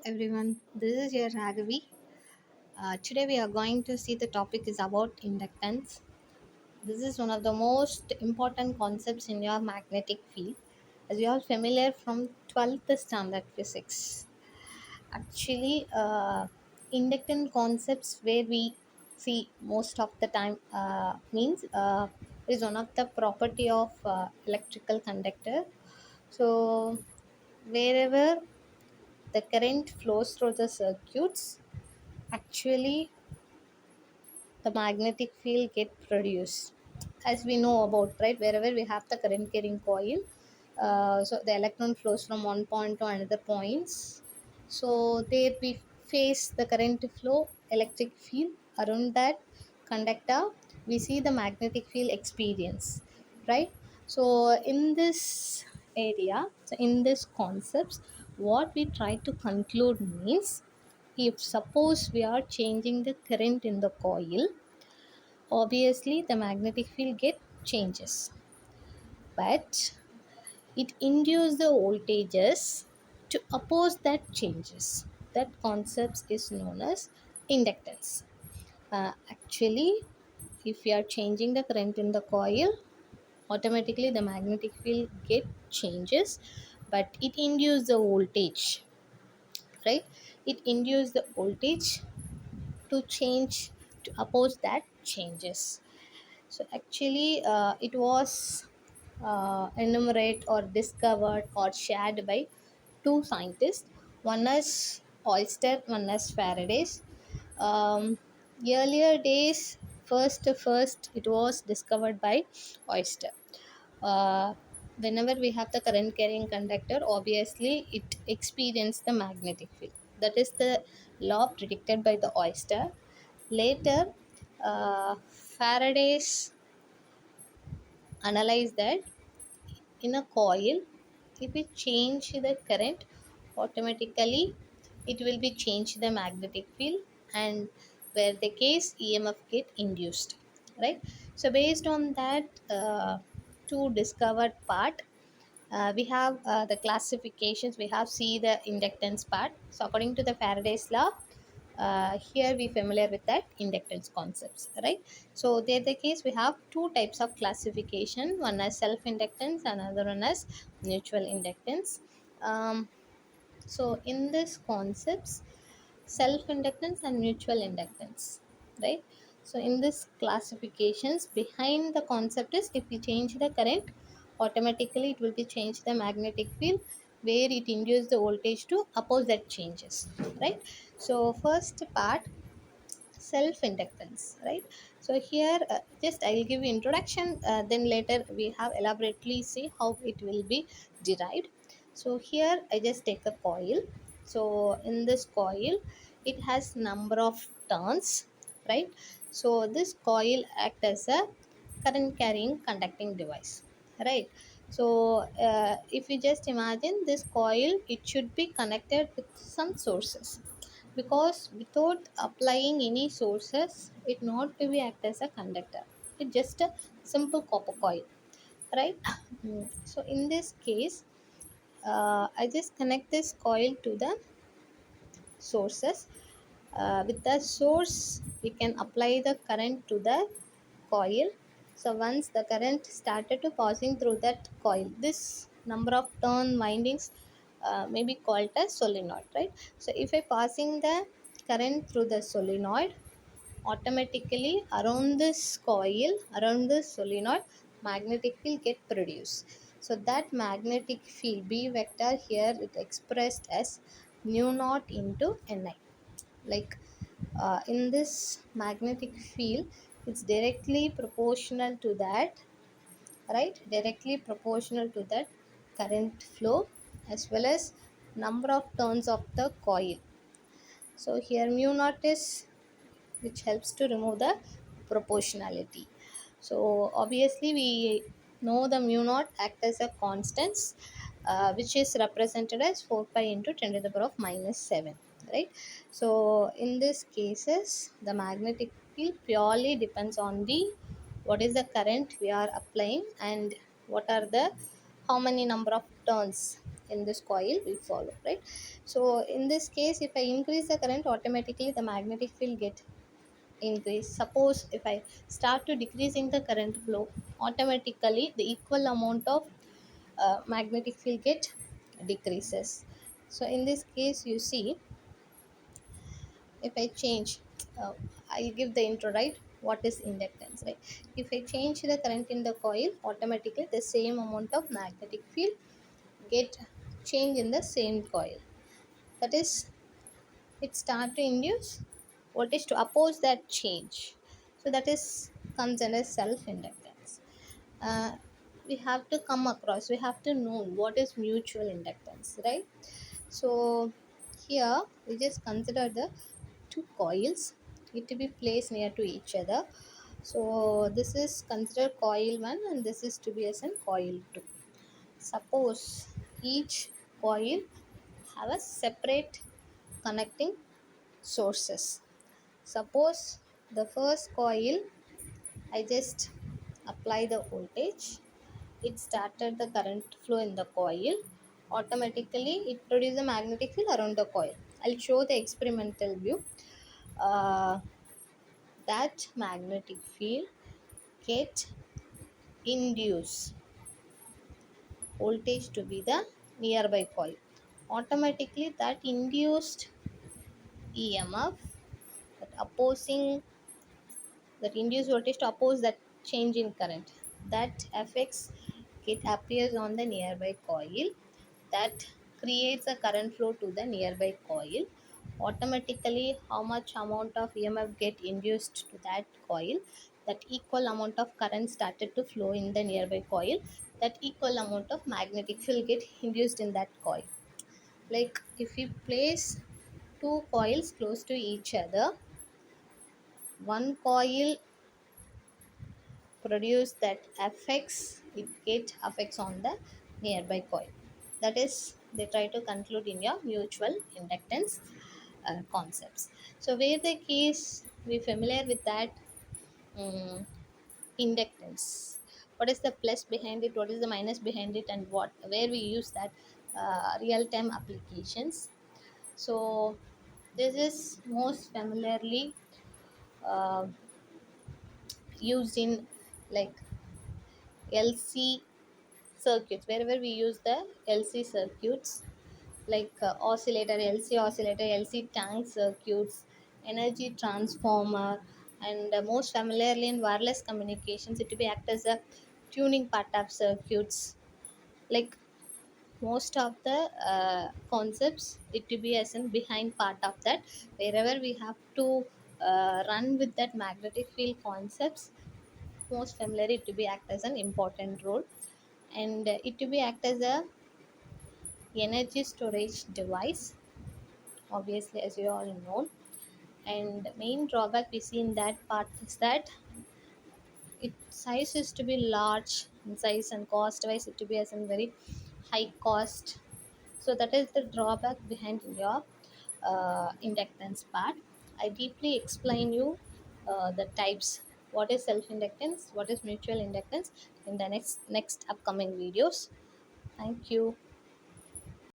everyone, this is your Ragavi. Today we are going to see the topic is about inductance. This is one of the most important concepts in your magnetic field, as you are familiar from 12th standard physics. Actually, inductance concepts where we see most of the time means is one of the property of electrical conductor. So wherever the current flows through the circuits, actually the magnetic field get produced, as we know about, right? Wherever we have the current carrying coil, so the electron flows from one point to another points. So there we face the current flow electric field around that conductor. We see the magnetic field experience, right? So in this area, so in this concepts, what we try to conclude means, if suppose we are changing the current in the coil, obviously the magnetic field get changes, but it induces the voltages to oppose that changes. That concept is known as inductance. Actually, if we are changing the current in the coil, automatically the magnetic field get changes, but it induces the voltage, right? It induces the voltage to change, to oppose that changes. So actually, it was enumerated or discovered or shared by two scientists. One is Oyster, one is Faraday's. Um, Earlier days, first it was discovered by Oyster. Uh, Whenever we have the current carrying conductor, obviously it experiences the magnetic field. That is the law predicted by the Oyster. Later, Faraday's analyzed that in a coil, if we change the current, automatically it will be change the magnetic field, and where the case EMF get induced, right? So based on that, two discovered part, we have the classifications. We have see the inductance part. So according to the Faraday's law, here we familiar with that inductance concepts, right? So there the case we have two types of classification. One as self inductance, another one as mutual inductance. So in this concepts, self inductance and mutual inductance, right? So in this classifications, behind the concept is, if we change the current, automatically it will be change the magnetic field, where it induce the voltage to oppose that changes, right? So first part, self inductance, right? So here, just I'll give you introduction, then later we have elaborately see how it will be derived. So here I just take a coil. So in this coil, it has number of turns, right? So this coil act as a current carrying conducting device, right? So if you just imagine this coil, it should be connected with some sources, because without applying any sources, it not to be act as a conductor. It's just a simple copper coil, right? So in this case, I just connect this coil to the sources. With the source, we can apply the current to the coil. So once the current started to passing through that coil, this number of turn windings may be called as solenoid, right? So if I passing the current through the solenoid, automatically around this coil, around this solenoid, magnetic field get produced. So that magnetic field B vector here, it expressed as mu naught into Ni. Like, in this magnetic field, it's directly proportional to that, right? Directly proportional to that current flow, as well as number of turns of the coil. So here mu naught is, which helps to remove the proportionality. So obviously we know the mu naught act as a constants, which is represented as 4 pi into 10 to the power of minus 7, right? So in this cases, the magnetic field purely depends on the what is the current we are applying, and what are the how many number of turns in this coil we follow, right? So in this case, if I increase the current, automatically the magnetic field get increase. Suppose if I start to decreasing the current flow, automatically the equal amount of magnetic field get decreases. So in this case, you see, if I change, uh, I give the intro, right? What is inductance, right? If I change the current in the coil, automatically the same amount of magnetic field get change in the same coil. That is, it start to induce voltage to oppose that change. So that is comes under self inductance. uh, we have to come across, we have to know what is mutual inductance, right? So here we just consider the two coils, it to be placed near to each other. So this is considered coil 1 and this is to be as in coil 2. Suppose each coil have a separate connecting sources. Suppose the first coil, I just apply the voltage, it started the current flow in the coil. Automatically, it produces a magnetic field around the coil. I'll show the experimental view. Uh, that magnetic field get induce voltage to be the nearby coil. Automatically, that induced EMF, that opposing, that induced voltage to oppose that change in current, that affects, it appears on the nearby coil, that creates a current flow to the nearby coil. Automatically, how much amount of EMF get induced to that coil, that equal amount of current started to flow in the nearby coil, that equal amount of magnetic field get induced in that coil. Like if we place two coils close to each other, one coil produce that affects, it get affects on the nearby coil. That is, they try to conclude in your mutual inductance concepts. So where the case we familiar with that, um, inductance, what is the plus behind it, what is the minus behind it, and what where we use that real time applications. So this is most familiarly uh, used in like LC circuits, wherever we use the LC circuits, like oscillator, LC oscillator, LC tank circuits, energy transformer, and most familiarly in wireless communications, it will be act as a tuning part of circuits. Like most of the concepts, it will be as in behind part of that, wherever we have to run with that magnetic field concepts, most familiar it to be act as an important role. And it to be act as a energy storage device, obviously, as you all know. And main drawback we see in that part is that its size is to be large in size, and cost wise it to be as in very high cost. So that is the drawback behind your inductance part. I deeply explain you the types, what is self inductance, what is mutual inductance, in the next upcoming videos. Thank you.